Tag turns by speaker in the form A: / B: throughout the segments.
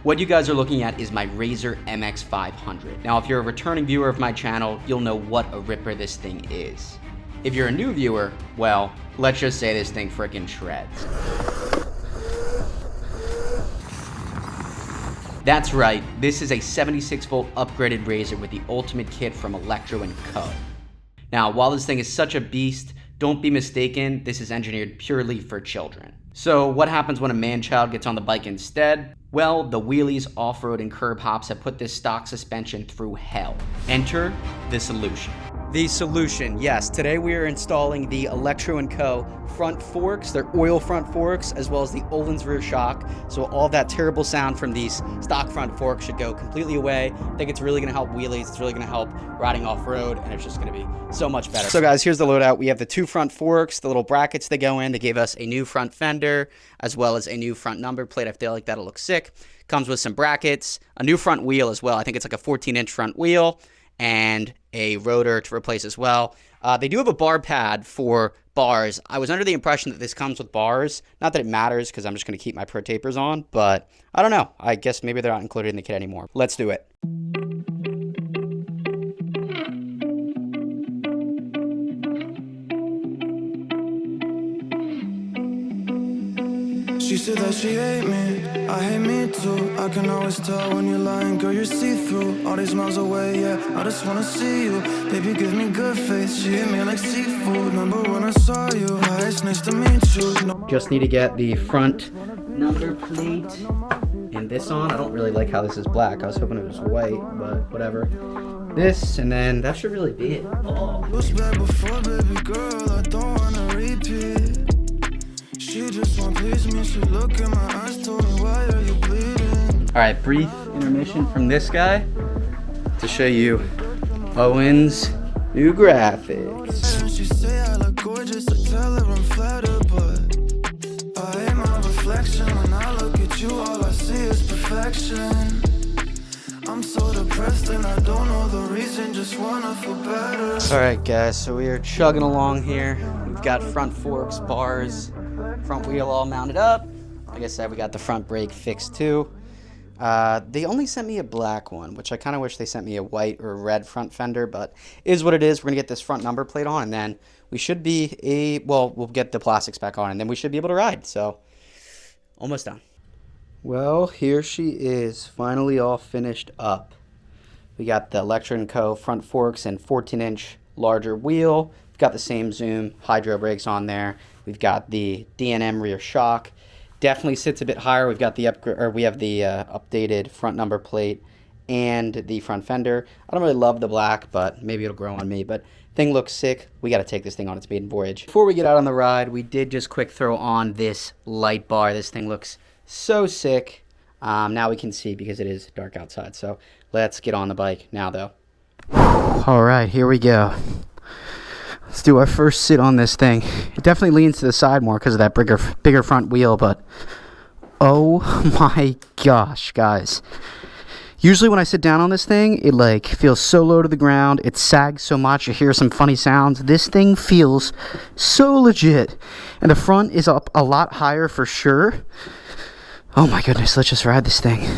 A: What you guys are looking at is my Razor MX500. Now, if you're a returning viewer of my channel, you'll know what a ripper this thing is. If you're a new viewer, well, let's just say this thing frickin' shreds. That's right, this is a 76-volt upgraded Razor with the ultimate kit from Electro Co. Now, while this thing is such a beast, don't be mistaken, this is engineered purely for children. So what happens when a man-child gets on the bike instead? Well, the wheelies, off-road, and curb hops have put this stock suspension through hell. Enter the solution. The solution, yes. Today we are installing the Electro Co front forks. They're oil front forks, as well as the Öhlins rear shock. So all that terrible sound from these stock front forks should go completely away. I think it's really gonna help wheelies. It's really gonna help riding off-road, and it's just gonna be so much better. So guys, here's the loadout. We have the two front forks, the little brackets they go in. They gave us a new front fender, as well as a new front number plate. I feel like that'll look sick. Comes with some brackets, a new front wheel as well. I think it's like a 14-inch front wheel, and a rotor to replace as well. They do have a bar pad for bars. I was under the impression that this comes with bars. Not that it matters, because I'm just going to keep my pro tapers on, but I don't know. I guess maybe they're not included in the kit anymore. Let's do it.
B: She said that she hate me, I hate me too. I can always tell when you're lying, girl, you're see-through. All these miles away, yeah, I just wanna see you. Baby, give me good face, she hit me like seafood. Remember when I saw you, hi, it's nice to meet you.
A: Just need to get the front number plate and this on. I don't really like how this is black. I was hoping it was white, but whatever. This, and then that should really be it. Oh.
B: Was bad before, baby girl, I don't wanna repeat. She just won't please me, she look in my eyes, told me why are you bleeding.
A: Alright, brief intermission from this guy to show you Owen's new graphics.
B: She say I look gorgeous, I tell her I'm flattered, but I hate my reflection. When I look at you, all I see is perfection. I'm so depressed and I don't know the reason, just wanna feel better.
A: Alright guys, so we are chugging along here. We've got front forks, bars, front wheel all mounted up. Like I said, we got the front brake fixed too. They only sent me a black one, which I kind of wish they sent me a white or a red front fender, but is what it is. We're gonna get this front number plate on, and then we should be we'll get the plastics back on, and then we should be able to ride. So almost done. Well, here she is, finally all finished up. We got the Electro Co front forks and 14-inch larger wheel. We've got the same Zoom hydro brakes on there. We've got the D&M rear shock. Definitely sits a bit higher. We've got the updated front number plate and the front fender. I don't really love the black, but maybe it'll grow on me. But thing looks sick. We got to take this thing on its maiden voyage. Before we get out on the ride, we did just quick throw on this light bar. This thing looks so sick. Now we can see because it is dark outside. So let's get on the bike now, though. All right, here we go. Let's do our first sit on this thing. It definitely leans to the side more because of that bigger front wheel, but oh my gosh, guys. Usually when I sit down on this thing, it like feels so low to the ground. It sags so much. You hear some funny sounds. This thing feels so legit. And the front is up a lot higher for sure. Oh my goodness, let's just ride this thing.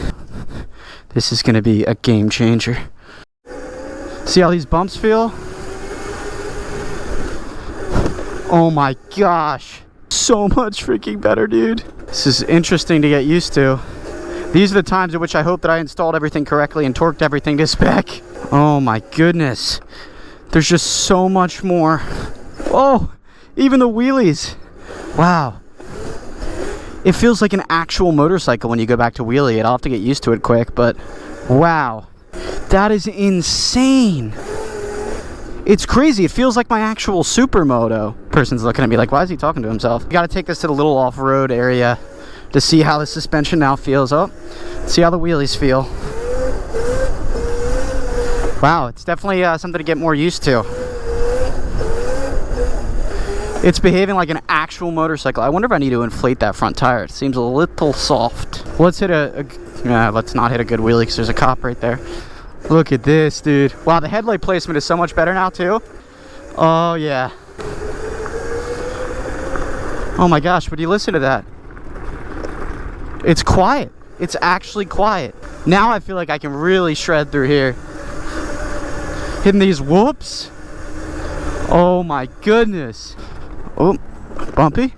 A: This is going to be a game changer. See how these bumps feel? Oh my gosh, so much freaking better, dude. This is interesting to get used to. These are the times at which I hope that I installed everything correctly and torqued everything to spec. Oh my goodness, there's just so much more. Oh, even the wheelies. Wow. It feels like an actual motorcycle when you go back to wheelie it. I'll have to get used to it quick, but wow, that is insane. It's crazy. It feels like my actual supermoto. Person's looking at me like, why is he talking to himself? You got to take this to the little off-road area to see how the suspension now feels. Oh, see how the wheelies feel. Wow, it's definitely something to get more used to. It's behaving like an actual motorcycle. I wonder if I need to inflate that front tire. It seems a little soft. Let's hit let's not hit a good wheelie because there's a cop right there. Look at this, dude. Wow, the headlight placement is so much better now, too. Oh, yeah. Oh, my gosh, but you listen to that. It's quiet. It's actually quiet. Now I feel like I can really shred through here. Hitting these whoops. Oh my goodness. Oh, bumpy.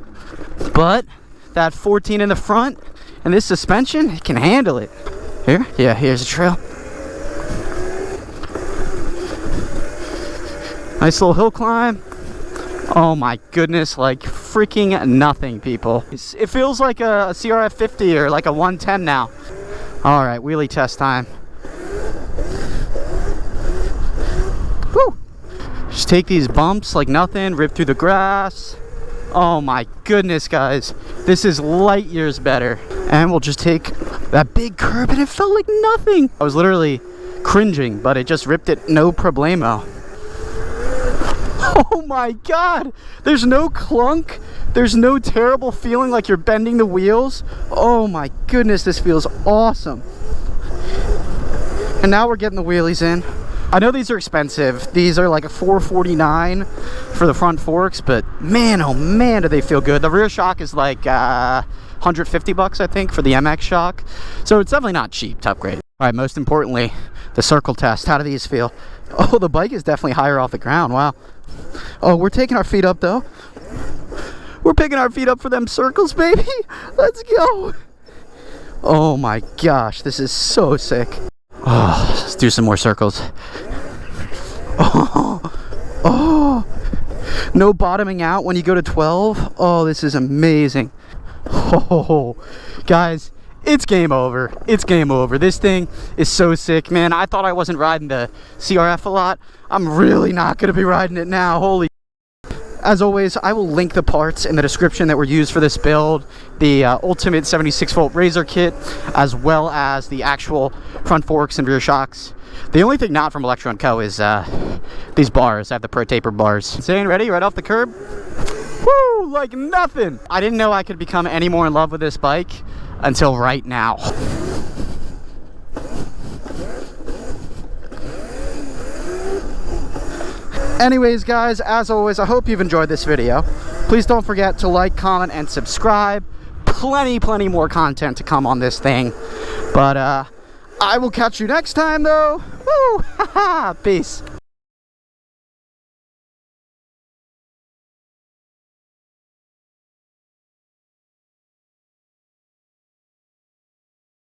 A: But that 14 in the front and this suspension, it can handle it. Here, yeah, here's a trail. Nice little hill climb. Oh my goodness, like freaking nothing, people. It feels like a CRF 50 or like a 110 now. All right, wheelie test time. Woo! Just take these bumps like nothing, rip through the grass. Oh my goodness, guys. This is light years better. And we'll just take that big curb and it felt like nothing. I was literally cringing, but it just ripped it no problemo. Oh my god, there's no clunk, there's no terrible feeling like you're bending the wheels. Oh my goodness, this feels awesome. And now we're getting the wheelies in. I know these are expensive. These are like a $449 for the front forks, but man, oh man, do they feel good. The rear shock is like 150 bucks, I think, for the MX shock. So it's definitely not cheap to upgrade. All right, most importantly, the circle test. How do these feel? Oh, the bike is definitely higher off the ground. Wow. Oh, we're taking our feet up though. We're picking our feet up for them circles, baby. Let's go. Oh my gosh, this is so sick. Oh, let's do some more circles. Oh, no bottoming out when you go to 12. Oh, this is amazing. Oh, guys, it's game over. It's game over. This thing is so sick, man. I thought I wasn't riding the CRF a lot. I'm really not going to be riding it now. Holy. As always, I will link the parts in the description that were used for this build, the ultimate 76-volt razor kit, as well as the actual front forks and rear shocks. The only thing not from Electro Co is these bars. I have the Pro Taper bars. Insane, ready? Right off the curb. Woo! Like nothing! I didn't know I could become any more in love with this bike until right now. Anyways, guys, as always, I hope you've enjoyed this video. Please don't forget to like, comment, and subscribe. Plenty more content to come on this thing. But I will catch you next time, though. Woo! Peace.